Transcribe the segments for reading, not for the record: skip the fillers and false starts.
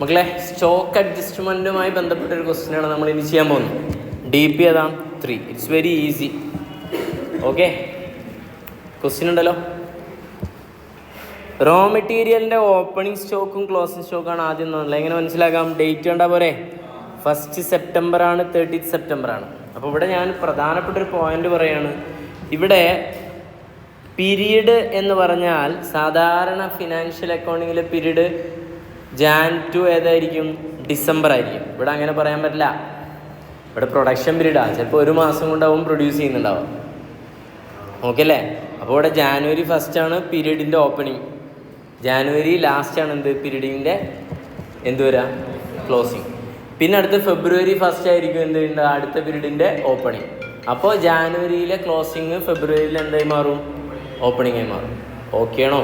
മക്കളെ, സ്റ്റോക്ക് അഡ്ജസ്റ്റ്മെൻറ്റുമായി ബന്ധപ്പെട്ടൊരു ക്വസ്റ്റ്യനാണ് നമ്മൾ ഇനി ചെയ്യാൻ പോകുന്നത്. DP ഏതാണ്? 3. It's very easy. Okay, question ഉണ്ടല്ലോ. റോ മെറ്റീരിയലിൻ്റെ ഓപ്പണിംഗ് സ്റ്റോക്കും ക്ലോസിംഗ് സ്റ്റോക്കാണ് ആദ്യം തന്നില്ല. എങ്ങനെ മനസ്സിലാക്കാം? ഡേറ്റ് കണ്ടാൽ പോരെ. 1 സെപ്റ്റംബർ ആണ്, 30 സെപ്റ്റംബർ ആണ്. അപ്പോൾ ഇവിടെ ഞാൻ പ്രധാനപ്പെട്ടൊരു പോയിന്റ് പറയാണ്. ഇവിടെ പീരീഡ് എന്ന് പറഞ്ഞാൽ സാധാരണ ഫിനാൻഷ്യൽ അക്കൗണ്ടിങ്ങിലെ പീരീഡ് Jan to ഏതായിരിക്കും? ഡിസംബർ ആയിരിക്കും. ഇവിടെ അങ്ങനെ പറയാൻ പറ്റില്ല. ഇവിടെ പ്രൊഡക്ഷൻ പീരീഡാണ്. ചിലപ്പോൾ ഒരു മാസം കൊണ്ടാവും പ്രൊഡ്യൂസ് ചെയ്യുന്നുണ്ടാവും. ഓക്കെ അല്ലേ? അപ്പോൾ ഇവിടെ January 1 ആണ് പീരീഡിൻ്റെ ഓപ്പണിങ്, January ലാസ്റ്റ് ആണ് പീരീഡിൻ്റെ വരിക? ക്ലോസിങ്. പിന്നെ അടുത്ത് February 1 ആയിരിക്കും അടുത്ത പീരീഡിൻ്റെ ഓപ്പണിങ്. അപ്പോൾ ജാനുവരിയിലെ ക്ലോസിങ് ഫെബ്രുവരിയിൽ എന്തായി മാറും? ഓപ്പണിംഗ് ആയി മാറും. ഓക്കെ ആണോ?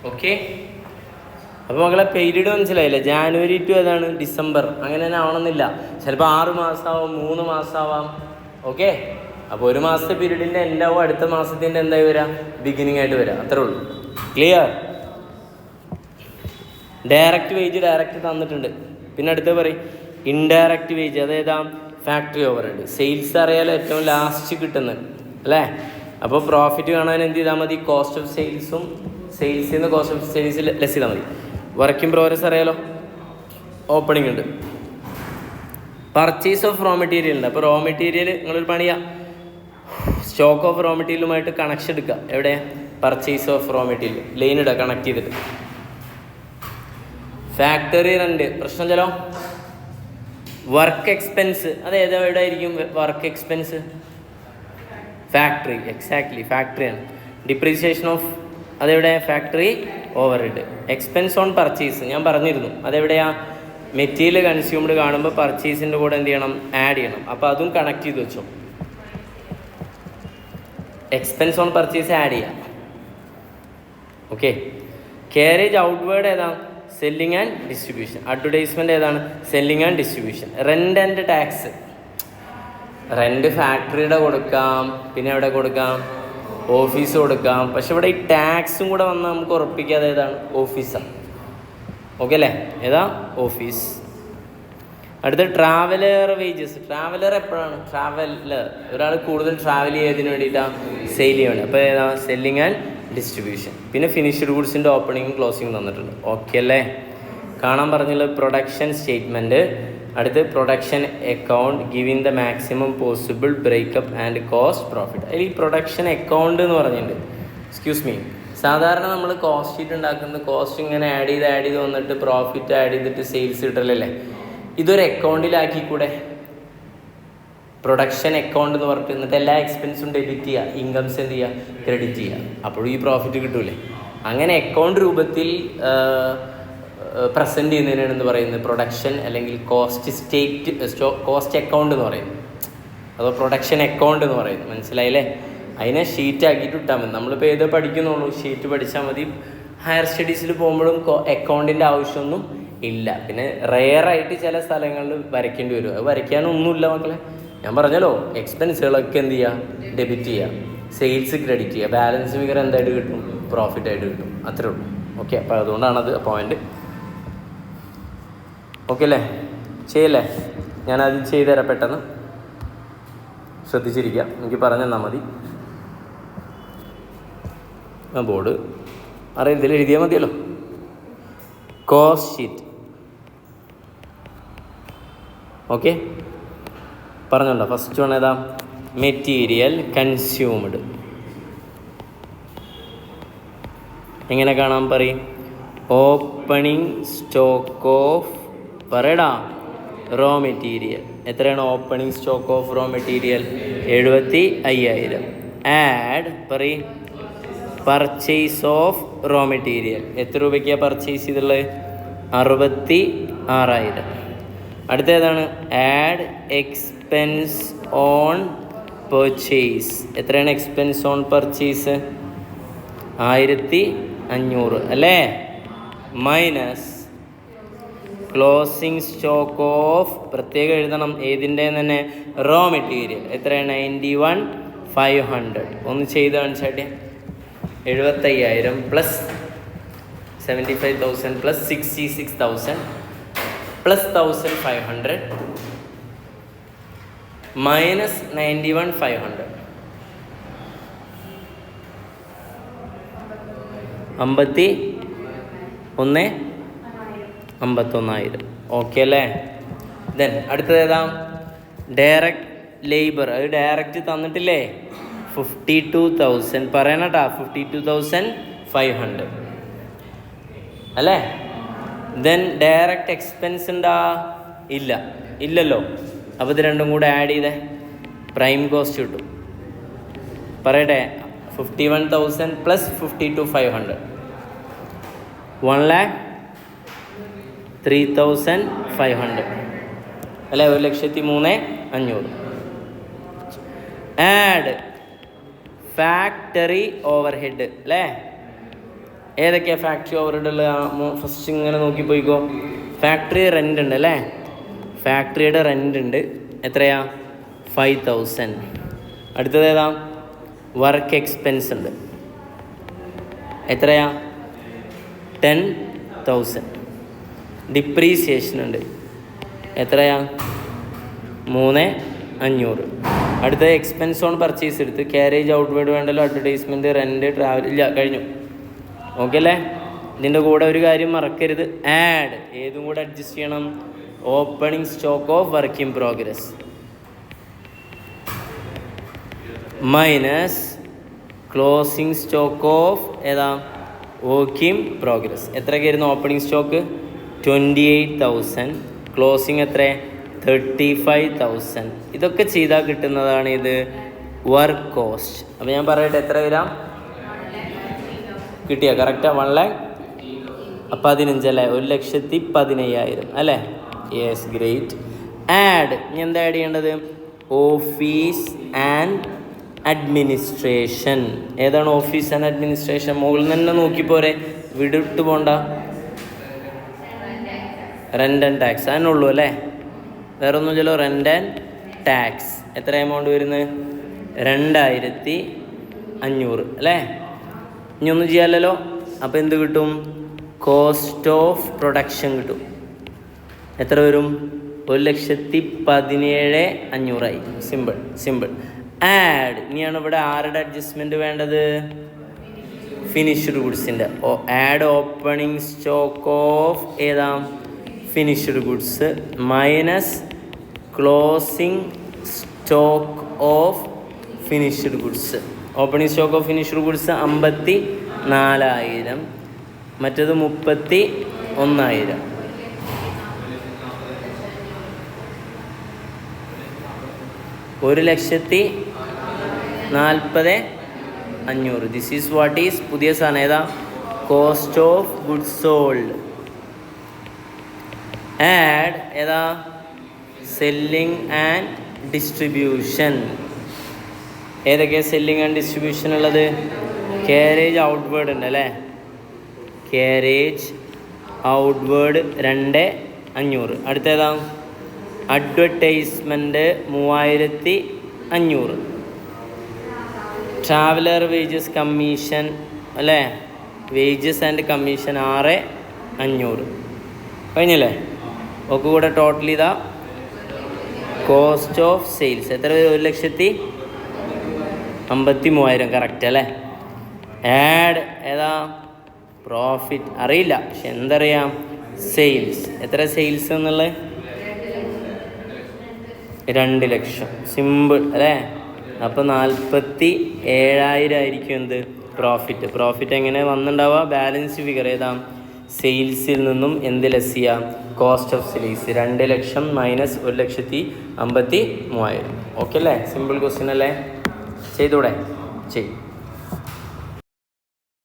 ഓക്കെ, അപ്പോൾ മക്കളെ പീരീഡ് മനസ്സിലായില്ലേ? January to ഏതാണ്? ഡിസംബർ. അങ്ങനെ തന്നെ ആവണമെന്നില്ല. ചിലപ്പോൾ 6 മാസമാവാം, 3 മാസമാവാം. ഓക്കെ, അപ്പോൾ ഒരു മാസത്തെ പീരീഡിൻ്റെ എൻഡാവും, അടുത്ത മാസത്തിൻ്റെ എന്തായി വരിക? ബിഗിനിങ് ആയിട്ട് വരിക. അത്രേ ഉള്ളൂ. ക്ലിയർ? ഡയറക്റ്റ് വേജ് ഡയറക്റ്റ് തന്നിട്ടുണ്ട്. പിന്നെ അടുത്ത് പറയും ഇൻഡയറക്റ്റ് വേജ്. അതേതാ? Factory overhead. സെയിൽസ് അറിയാലോ ഏറ്റവും ലാസ്റ്റ് കിട്ടുന്നത് അല്ലേ? അപ്പോൾ പ്രോഫിറ്റ് കാണാൻ എന്ത് ചെയ്താൽ മതി? കോസ്റ്റ് ഓഫ് സെയിൽസും സെയിൽസിൽ നിന്ന് കോസ്റ്റ് ഓഫ് സെയിൽസ് ലെസ് ചെയ്താൽ മതി. വർക്ക് ഇൻ പ്രോഗ്രസ് അറിയാലോ, ഓപ്പണിംഗ് ഉണ്ട്. പർച്ചേസ് ഓഫ് റോ മെറ്റീരിയൽ ഉണ്ട്. അപ്പോൾ റോ മെറ്റീരിയൽ നിങ്ങളൊരു പണിയാ, സ്റ്റോക്ക് ഓഫ് റോ മെറ്റീരിയലുമായിട്ട് കണക്ഷൻ എടുക്കുക. എവിടെ? Purchase of raw material line ഇടുക കണക്ട് ചെയ്തിട്ട്. ഫാക്ടറി റെന്റ് പ്രശ്നം ചലോ. വർക്ക് എക്സ്പെൻസ് അത് എവിടെ ആയിരിക്കും? Work expense factory. എക്സാക്ട്ലി, ഫാക്ടറിയാണ്. ഡിപ്രീസിയേഷൻ ഓഫ് അതെവിടെ? Factory overhead. Expense on purchase ഞാൻ പറഞ്ഞിരുന്നു. അതെവിടെയാ? മെറ്റീരിയൽ കൺസ്യൂംഡ് കാണുമ്പോൾ പർച്ചേസിൻ്റെ കൂടെ എന്ത് ചെയ്യണം? ആഡ് ചെയ്യണം. അപ്പോൾ അതും കണക്ട് ചെയ്ത് വെച്ചോ. എക്സ്പെൻസ് ഓൺ പർച്ചേസ് ആഡ് ചെയ്യാം. ഓക്കെ, കാരേജ് ഔട്ട്വേർഡ് ഏതാണ്? Selling and distribution. അഡ്വർടൈസ്മെൻറ്റ് ഏതാണ്? Selling and distribution. Rent and tax. Rent ഫാക്ടറിയുടെ കൊടുക്കാം, പിന്നെ എവിടെ കൊടുക്കാം? ഓഫീസ് കൊടുക്കാം. പക്ഷെ ഇവിടെ ഈ ടാക്സും കൂടെ വന്നാൽ നമുക്ക് ഉറപ്പിക്കാതെ ഏതാണ്? ഓഫീസാണ്. ഓക്കെ അല്ലേ? ഏതാ? ഓഫീസ്. അടുത്ത ട്രാവലർ വേജസ്. ട്രാവലർ എപ്പോഴാണ്? ട്രാവലർ ഒരാൾ കൂടുതൽ ട്രാവൽ ചെയ്യുന്നതിന് വേണ്ടിയിട്ടാണ്, സെയിൽ ചെയ്യാൻ വേണ്ടി. അപ്പോൾ ഏതാ? Selling and distribution. പിന്നെ ഫിനിഷ്ഡ് ഗുഡ്സിൻ്റെ ഓപ്പണിങ്ങും ക്ലോസിങ്ങും തന്നിട്ടുണ്ട്. ഓക്കെ അല്ലേ? കാണാൻ പറഞ്ഞുള്ള പ്രൊഡക്ഷൻ സ്റ്റേറ്റ്മെൻറ്റ്. അടുത്ത് production account giving the maximum possible breakup and cost profit. അതിൽ ഈ പ്രൊഡക്ഷൻ അക്കൗണ്ട് എന്ന് പറഞ്ഞിട്ടുണ്ട്. എക്സ്ക്യൂസ് മീ, സാധാരണ നമ്മൾ കോസ്റ്റ് ഷീറ്റ് ഉണ്ടാക്കുന്നത് കോസ്റ്റ് ഇങ്ങനെ ആഡ് ചെയ്ത് വന്നിട്ട് പ്രോഫിറ്റ് ആഡ് ചെയ്തിട്ട് സെയിൽസ് കിട്ടലല്ലേ? ഇതൊരു അക്കൗണ്ടിലാക്കിക്കൂടെ? പ്രൊഡക്ഷൻ അക്കൗണ്ട് എന്ന് പറഞ്ഞിട്ട് എന്നിട്ട് എല്ലാ എക്സ്പെൻസും ഡെബിറ്റ് ചെയ്യുക, ഇൻകംസ് എന്ത് ചെയ്യുക? ക്രെഡിറ്റ് ചെയ്യുക. അപ്പോഴും ഈ പ്രോഫിറ്റ് കിട്ടൂലേ? അങ്ങനെ അക്കൗണ്ട് രൂപത്തിൽ പ്രസൻറ്റ് ചെയ്യുന്നതിനാണ് എന്ന് പറയുന്നത് പ്രൊഡക്ഷൻ അല്ലെങ്കിൽ കോസ്റ്റ് അക്കൗണ്ട് എന്ന് പറയുന്നത്. അതോ പ്രൊഡക്ഷൻ അക്കൗണ്ട് എന്ന് പറയുന്നത്. മനസ്സിലായില്ലേ? അതിനെ ഷീറ്റ് ആക്കിയിട്ട് ഇട്ടാൽ മതി. നമ്മളിപ്പോൾ ഏതോ പഠിക്കുന്നുള്ളൂ, ഷീറ്റ് പഠിച്ചാൽ മതി. ഹയർ സ്റ്റഡീസിൽ പോകുമ്പോഴും അക്കൗണ്ടിൻ്റെ ആവശ്യമൊന്നും ഇല്ല. പിന്നെ റെയറായിട്ട് ചില സ്ഥലങ്ങളിൽ വരയ്ക്കേണ്ടി വരും. അത് വരയ്ക്കാനൊന്നുമില്ല മക്കളെ. ഞാൻ പറഞ്ഞല്ലോ, എക്സ്പെൻസുകളൊക്കെ എന്ത് ചെയ്യുക? ഡെബിറ്റ് ചെയ്യുക, സെയിൽസ് ക്രെഡിറ്റ് ചെയ്യുക, ബാലൻസ് ഫിഗർ എന്തായിട്ട് കിട്ടും? പ്രോഫിറ്റായിട്ട് കിട്ടും. അത്രേ ഉള്ളൂ. ഓക്കെ, അപ്പോൾ അതുകൊണ്ടാണത് പോയിന്റ്. ഓക്കെ അല്ലേ? ചെയ്യല്ലേ? ഞാനത് ചെയ്തുതരാം. പെട്ടെന്ന് ശ്രദ്ധിച്ചിരിക്കുക. എനിക്ക് പറഞ്ഞു തന്നാൽ മതി. ആ ബോർഡ് അറിയാം, ഇതിൽ എഴുതിയാൽ മതിയല്ലോ. Cost sheet. ഓക്കെ, പറഞ്ഞോണ്ടോ? ഫസ്റ്റ് വൺ ഏതാ? Material consumed. എങ്ങനെ കാണാൻ പറയും? ഓപ്പണിംഗ് സ്റ്റോക്ക് ഓഫ് പറയടാ. റോ മെറ്റീരിയൽ എത്രയാണ്? Opening stock of raw material 75,000. Add പറയും പർച്ചേസ് ഓഫ് റോ മെറ്റീരിയൽ എത്ര രൂപയ്ക്കാണ് പർച്ചേസ് ചെയ്തിട്ടുള്ളത്? 66,000. അടുത്തേതാണ്? Add expense on purchase. എത്രയാണ് എക്സ്പെൻസ് ഓൺ പർച്ചേസ്? 1,500 അല്ലേ? മൈനസ് ക്ലോസിംഗ് സ്റ്റോക്ക് ഓഫ്, പ്രത്യേകം എഴുതണം ഏതിൻ്റെ തന്നെ, റോ മെറ്റീരിയൽ എത്രയാണ്? 91,500. ഒന്ന് ചെയ്ത് കാണിച്ചാട്ടെ. 75,000 plus 75,000 plus 66,000 plus 1,500 minus 91,500. 51,000. Okay അല്ലേ? ദെൻ അടുത്തത് ഏതാ? Direct labour. അത് ഡയറക്റ്റ് തന്നിട്ടില്ലേ? 52,000 പറയണട്ടാ. 52,500 അല്ലേ? ദെൻ ഡയറക്റ്റ് എക്സ്പെൻസ് ഉണ്ടാ? ഇല്ലല്ലോ. അപ്പോൾ ഇത് രണ്ടും കൂടെ ആഡ് ചെയ്തേ, പ്രൈം കോസ്റ്റ് കിട്ടും. പറയട്ടെ, 51,000 പ്ലസ് 52,500 1,03,500 അല്ലേ? 1,03,500. ആഡ് ഫാക്ടറി ഓവർ ഹെഡ് അല്ലേ? ഏതൊക്കെയാണ് ഫാക്ടറി ഓവർ ഹെഡ് ഉള്ളത്? ഫസ്റ്റ് ഇങ്ങനെ നോക്കി പോയിക്കോ. ഫാക്ടറി റെൻ്റ് ഉണ്ട് അല്ലേ? ഫാക്ടറിയുടെ റെൻ്റ് ഉണ്ട്. എത്രയാ? 5,000. അടുത്തത് ഏതാ? വർക്ക് എക്സ്പെൻസ് ഉണ്ട്. എത്രയാ? 10,000. ഡിപ്രീസിയേഷൻ ഉണ്ട്. എത്രയാ? 3,500. അടുത്ത എക്സ്പെൻസ് ഓൺ പർച്ചേസ് എടുത്ത് ക്യാരേജ് ഔട്ട്വേർഡ് വേണ്ടല്ലോ, അഡ്വർടൈസ്മെൻറ്റ്, റെൻറ്റ്, ട്രാവൽ ഇല്ല, കഴിഞ്ഞു. ഓക്കെ അല്ലേ? ഇതിൻ്റെ കൂടെ ഒരു കാര്യം മറക്കരുത്, ആഡ് ഏതും കൂടെ അഡ്ജസ്റ്റ് ചെയ്യണം. Opening stock of work in progress minus closing stock of ഏതാ? Work in progress. എത്രയൊക്കെയായിരുന്നു ഓപ്പണിംഗ് സ്റ്റോക്ക്? 28,000. ക്ലോസിംഗ് എത്ര? 35,000. ഇതൊക്കെ ചെയ്താൽ കിട്ടുന്നതാണ് ഇത് വർക്ക് കോസ്റ്റ്. അപ്പോൾ ഞാൻ പറയട്ടെ, എത്ര വരാം? കിട്ടിയ കറക്റ്റാ? 1,15,000 അല്ലേ? 1,15,000 അല്ലേ? Yes, great. ആഡ്, ഇനി എന്താ ആഡ് ചെയ്യേണ്ടത്? Office and administration. ഏതാണ് ഓഫീസ് ആൻഡ് അഡ്മിനിസ്ട്രേഷൻ? മുകളിൽ നിന്ന് തന്നെ നോക്കിപ്പോരെ, വിടിട്ട് പോണ്ട. റെൻ്റ് ആൻഡ് ടാക്സ് അതിനുള്ളൂ അല്ലേ? വേറെ ഒന്നും ചില റെൻ്റ് ആൻഡ് ടാക്സ്. എത്ര എമൗണ്ട് വരുന്നത്? 2,500 അല്ലേ? ഇനി ഒന്നും ചെയ്യാമല്ലോ. അപ്പോൾ എന്ത് കിട്ടും? കോസ്റ്റ് ഓഫ് പ്രൊഡക്ഷൻ കിട്ടും. എത്ര വരും? 1,17,500 സിമ്പിൾ. ആഡ്, ഇനിയാണ് ഇവിടെ ആരുടെ അഡ്ജസ്റ്റ്മെൻറ്റ് വേണ്ടത്? ഫിനിഷ്ഡ് ഗുഡ്സിൻ്റെ. ആഡ് ഓപ്പണിംഗ് സ്റ്റോക്ക് ഓഫ് ഏതാ? Finished goods minus closing stock of finished goods. Opening stock of finished goods 54,000, മറ്റേത് 31,000. ഒരു 1,40,500. ദിസ് ഈസ് വാട്ട് ഈസ് പുതിയ സാധനം ഏതാ? Cost of goods sold. Add ഏതാ? Selling and distribution. ഏതൊക്കെയാണ് സെല്ലിംഗ് ആൻഡ് ഡിസ്ട്രിബ്യൂഷൻ ഉള്ളത്? Carriage outward ഉണ്ട് അല്ലേ? Carriage outward 2,500. അടുത്തേതാ? അഡ്വർടൈസ്മെൻറ്റ് 3,500. ട്രാവലർ വേജസ് കമ്മീഷൻ അല്ലേ? Wages and commission 6,500. കഴിഞ്ഞല്ലേ? ഒക്കെ കൂടെ ടോട്ടൽ ഇതാ കോസ്റ്റ് ഓഫ് സെയിൽസ്. എത്ര? 1,53,000. കറക്റ്റ് അല്ലേ? ആഡ് ഏതാ? പ്രോഫിറ്റ് അറിയില്ല, പക്ഷെ എന്തറിയാം? സെയിൽസ്. എത്ര സെയിൽസ് എന്നുള്ളത്? 2,00,000. സിമ്പിൾ അല്ലേ? അപ്പോൾ 47,000 ആയിരിക്കും എന്ത്? പ്രോഫിറ്റ്. പ്രോഫിറ്റ് എങ്ങനെ വന്നിട്ടുണ്ടാവുക? ബാലൻസ് ഫിഗർ ഏതാ? സെയിൽസിൽ നിന്നും എന്ത് ലെസ് ചെയ്യാം? Cost of sales. 2 lakh minus 1,53,000. Okay അല്ലേ? സിമ്പിൾ ക്വസ്റ്റ്യൻ അല്ലേ? ചെയ്തൂടെ? ചെയ്യും.